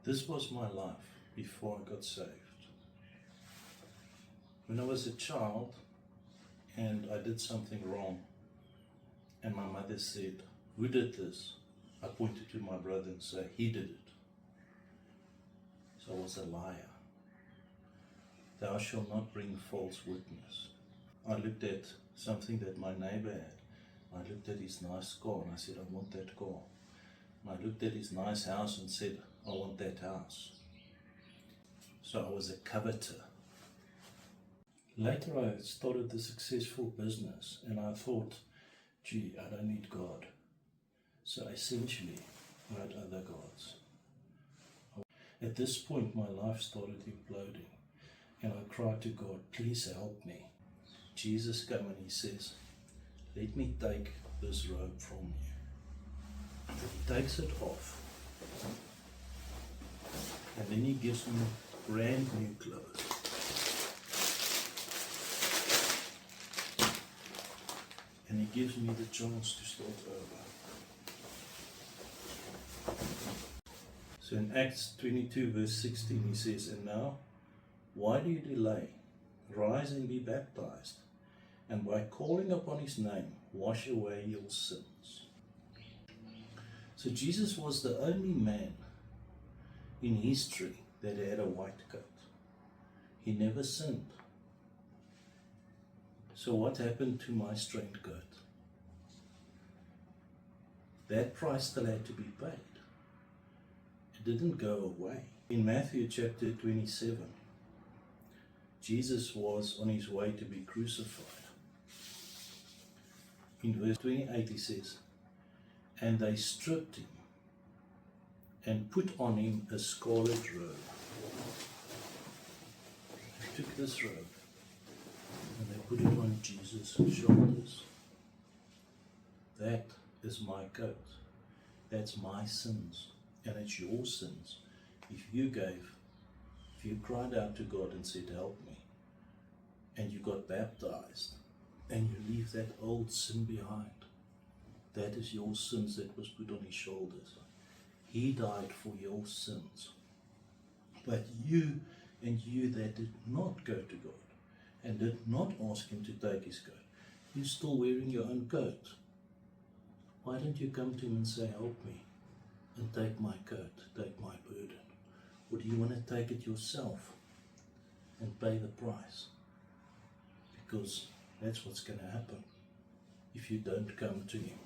This was my life before I got saved. When I was a child and I did something wrong, and my mother said, "Who did this?" I pointed to my brother and said, "He did it." So I was a liar. "Thou shalt not bring false witness." I looked at something that my neighbor had. I looked at his nice car and I said, "I want that car." And I looked at his nice house and said, "I want that house." So I was a coveter. Later I started a successful business and I thought, gee, I don't need God. So essentially I had other gods. At this point my life started imploding and I cried to God, "Please help me." Jesus came and he says, "Let me take this robe from you." He takes it off and then he gives me brand new clothes. And he gives me the chance to start over. So in Acts 22 verse 16 he says, "And now, why do you delay? Rise and be baptized, and by calling upon his name, wash away your sins." So Jesus was the only man in history that had a white coat. He never sinned. So what happened to my strained coat? That price still had to be paid. It didn't go away. In Matthew chapter 27, Jesus was on his way to be crucified. In verse 28 he says, "And they stripped him and put on him a scarlet robe." They took this robe and they put it on Jesus' shoulders. That is my coat. That's my sins. And it's your sins. If you cried out to God and said, "Help me," and you got baptized, and you leave that old sin behind, that is your sins that was put on his shoulders. He died for your sins. But you that did not go to God, and did not ask him to take his coat, you're still wearing your own coat. Why don't you come to him and say, "Help me, and take my coat, take my burden"? Or do you want to take it yourself and pay the price? Because that's what's going to happen if you don't come to him.